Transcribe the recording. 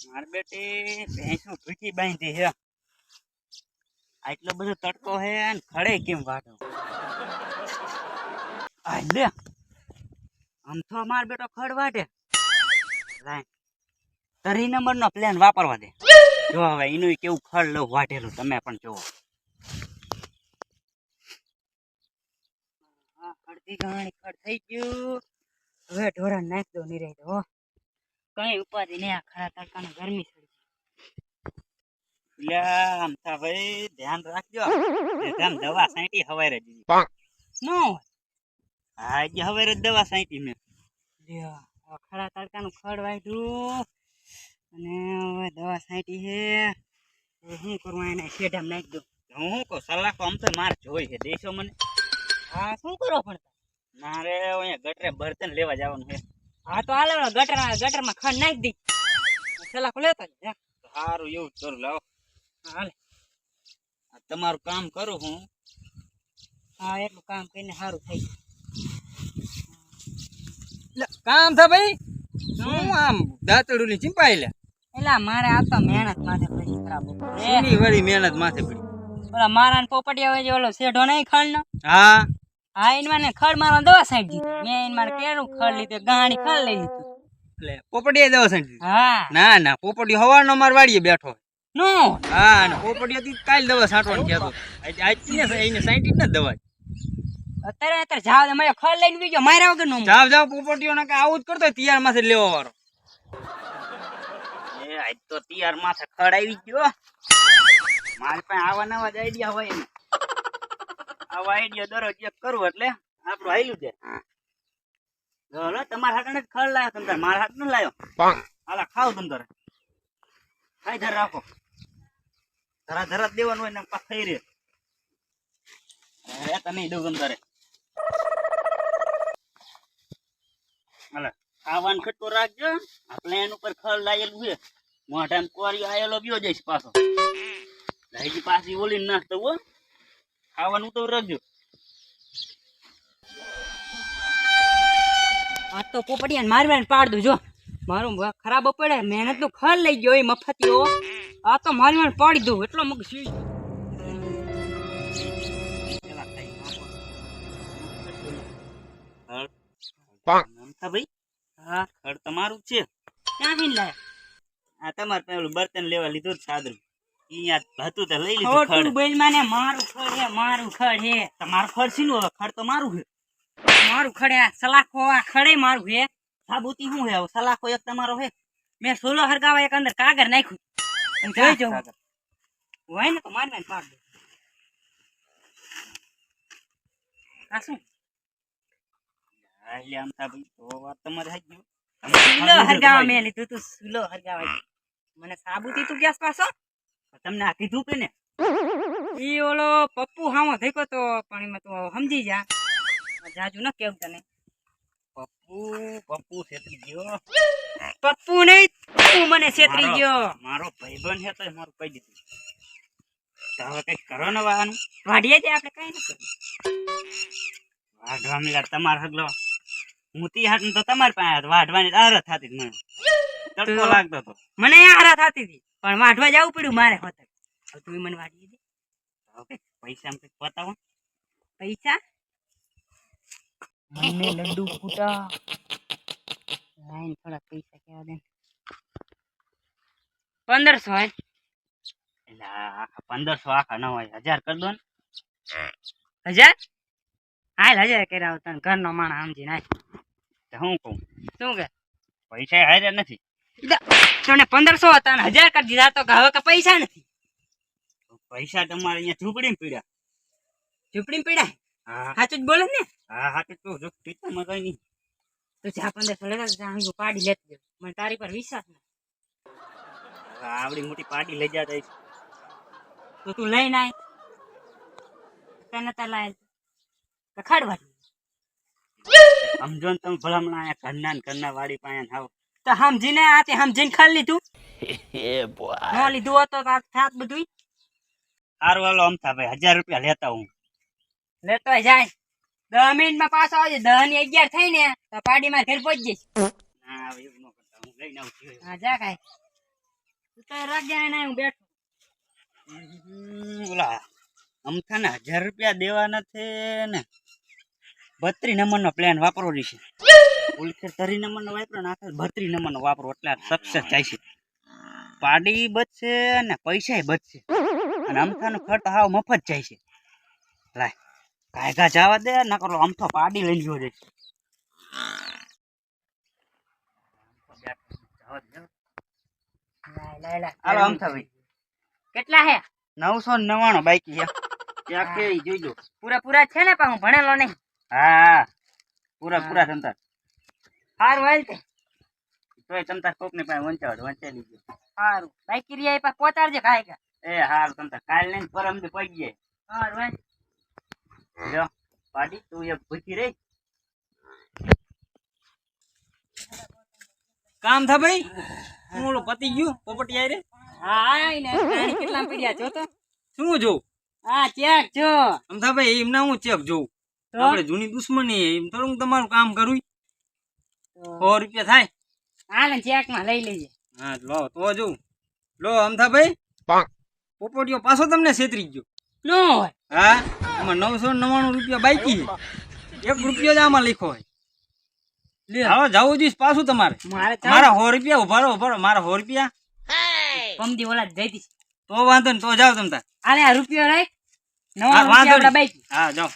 માર બેટી ભેંસો ભૂખી બાંધી છે. આટલો બધો તડકો હે ને ખડે કેમ વાટો આ લે આમ તો માર બેટો ખડ વાટે લાય 3 નંબરનો પ્લાન વાપરવા દે. જો હવે એનું કેવું ખડ લો વાટેલું તમે પણ જોવો. હા અડધી ગાણી ખડ થઈ ગયું. હવે ઢોરા નાખ દો ની રહી દો કઈ ઉપાધિ નહીં. આ ખરા તડકાની ગરમી થઈ એટલે આમથા ભાઈ ધ્યાન રાખજો. દવા સાંટી હવારે દીધી નો હા જે હવારે દવા સાંટી મેં ખરા તડકાનું ખડ વાઢ્યું અને હવે દવા સાંટી છે. શું કરવા એને શેઢામાં નાખી દઉં. હું શું કહું સલાખો આમ તો માર જોઈ છે દેશો મને. હા શું કરો પણ મારે અહીંયા ગટરે બર્તન લેવા જવાનું છે. હા તો હાલો ગટરમાં ખડ નાખી દી સલાખો લેતા જ સારું એવું જ કરું લાવો. હાલે તમારું કામ કરું હું. હા એટલું કામ કરીને સારું થઈ કામ થા ભાઈ શું આમ દાંતડું ની ચીંપાઈ લે. એલા મારે આ તો મહેનત માથે પડી ખરાબ એની વળી મહેનત માથે પડી. ઓલા મારા ને પોપટિયા હોય ઓલો શેઢો નહીં ખડ નો. હા હા એને મને ખડ મારવા દવા સાઈડ દીધી. મેં એને મારે કેરું ખડ લીધું ગાણી ખડ લઈ લીધું. એટલે પોપડિયા દવા સાંટી. હા ના પોપડિયો હવાનો માર વાડીએ બેઠો. નો હા ને પોપડિયો થી કાલ દવા છાંટવાનું કહેતો. આજ એને સાંટી જ દવા. અત્યારે જાવ દે મેં ખડ લઈને બીજો માર્યા વગર નો જાવ પોપટિયો ને આવું જ કરતો તૈયાર માથે લેવા વાળો. એ આજ તો તૈયાર માથે ખડ આવી ગયો. મારી પાસે આવા નવા જ આઈડિયા હોય ને આવા આઈડિયા દરરોજ એક કરું એટલે આપણું હાલ્યું છે. હલો તમારા હાટને જ ખડ લાવ્યો તમ તાર મારા હાટ ન લાવ્યો. હાલા ખાવ તમ તારે ખાઈ ધર રાખો. ધરા દેવાનું હોય ને પાછ થઈ રે તમે દઉં તમ તારે. હાલે ખાવાનું ખટકો રાખજો. આપણે એન ઉપર ખડ લાયેલું છે. મોઢામાં કોરી આયેલો ગયો જઈશ પાછો. હજી પાછી ઓલી નાખતો હો. ખાવાનું તો રાખજો. આ તો પોપડિયાને મારવાને પાડ દઉં જો મારું ખરાબ પડે. મહેનત નું ખડ લઈ ગયો એ મફતિયો. આ તો મારવાને પાડી દઉં એટલો મગ સી ભાઈ. હા ખડ તમારું છે ક્યાંથી લાયા? આ તમારે પેલું બર્તન લેવા લીધું સાદરું અહીંયા હતું તો લઈ લીધું ખડ. બેલ માને મારું ખડ હે મારું ખડ હે. તમારું ખડ સીનું હવે ખડ તો મારું છે. મારું ખડે આ સલાખો આ ખડે મારું હે. સાબુતી શું હે સલાખો એક તમારો હે. મેં સોલો હરગાવા એક અંદર કાગર નાખ્યું જોઈ જવું હોય ને તો મારવાને પાડ દે. આ શું આમ થા ભાઈ તો વાત તમારે હાઈ ગયું. સુલો હરગાવા મેં લીધું તું સુલો હરગાવા. મને સાબુતી તું ગેસ પાછો તમને આ કીધું કે ને ઈ ઓલો પપ્પુ હામો થઈકો તો પણ એમાં તું સમજી જા જાજુ ન કેવું તને. પપ્પુ છેતરી ગયો. પપ્પુ નહીં તું મને છેતરી ગયો. મારો ભાઈબંધ છે તો મારું કહી દીધું. તો હવે કઈક કરો ને વાનું વાઢીએ છે આપણે કઈ નથી વાઢવા મિલા તમારે હગલો. હું તી હાટ તો તમારી પાસે વાઢવાની આરત થતી મને તડકો લાગતો હતો. મને આરત થતી હતી પણ વાઢવા જવું પડ્યું મારે હોત. તું મને વાઢી દે. પૈસા કઈક બતાવો. પૈસા મને લડ્ડુ ફૂટા લાઈન થોડા પૈસા કેવા દે 1500 હોય. એટલે 1500 આખા ન હોય 1000 કરી દો ને. 1000 હાલ 1000 કર્યા તને ઘરનો માણસ સમજી નાખ. હું કહું શું કે પૈસા હારે નથી. તને 1500 હતા ને 1000 કરી દીધા તો હવે કે પૈસા નથી. પૈસા તમારે અહીંયા ઝૂંપડીમાં પીડ્યા. ઝૂંપડીમાં પીડ્યા હા સાચું જ બોલે ને. હા સાચું તું જો પીતામાં કઈ નહીં. તો જા 1500 લેતા હું પાડી લેતી મને તારી પર વિશ્વાસ નથી. આવડી મોટી પાડી લઈ જતા તો તું લઈને આય તને તા લાય ખાડવા સમજો ને તમે ભલામણા આયા ઘરના વાડી પાસે આવ તો સમજીને આ તે સમજીને ખાલી લીધું. ન લીધું હોત તો થાત બધું સારું હાલો અમથા ભાઈ 1000 રૂપિયા લેતા હું લેતો જાય 10 મિનિટમાં પાછો આવજે. 10 ની 11 થઈ ને તો પાડીમાં ઘેર પહોંચી જઈશ. હા એવું ન કરતા હું લઈને આવું. હા જા કાંઈ તું તો રાગ્યા ને હું બેઠો. ઓલા અમથાને 1000 રૂપિયા દેવાના છે ને 32 નંબરનો પ્લાન વાપરવો છે. ઉલખે 30 નંબરનો વાપરો ને આખા 32 નંબરનો વાપરો એટલે સક્સેસ જાય છે. પાડી બચશે ને પૈસાય બચશે અને અમથાનો ખર્ચ હાવ મફત જાય છે. લાય કાયગા જવા દે ન કરો અમથો પાડી લઈ ગયો છે. હાલો અમથા ભાઈ કેટલા હે? 999 બાકી છે. ત્યાં કે ઈ જોઈજો. પૂરા છે ને પણ હું ભણેલો નહીં. હા પૂરા તમતાર હારું હાલ તે. તોય તમતાર કોક ને પાસે વંચાઈ લીધો. હારું બાઈક રિયા પાસે પહોંચાડજે ખાય. એ હારું તમતાર કાલ લઈને પરમ દી પડી જાય. હારું હાલ. જો પાડી તું એક ભૂખી રહી. કામ થા ભાઈ હું ઓલો પતી ગયું પોપટિયા રે હા આય ને પાણી કેટલા પડ્યા જો તો. શું જોઉં હા ચેક જો. આમ થા ભાઈ એમના હું ચેક જોઉં તો? આપણે જૂની દુશ્મની એમ થોડું તમારું કામ કરું. 100 રૂપિયા થાય. હાલ ચેક માં લઈ લેજે. હા લો તો જોઉં લો અમથા ભાઈ પોપટિયો પાછો તમને છેતરી ગયો. નો હોય. હા આમાં 999 રૂપિયા બાકી 1 રૂપિયો જ આમાં લખ્યો હોય. હાલો જવું જોઈશ પાછું તમારે. મારે મારા 100 રૂપિયા ઉભારો મારા 100 રૂપિયા પમદી ઓલા જઈતી. તો વાંધો ને તો જાવ તમ તાર. આલે આ રૂપિયો રાખ. હા, નવા વાંધો રૂપિયા આપડા નહીં. બાઈક. હા જાઓ.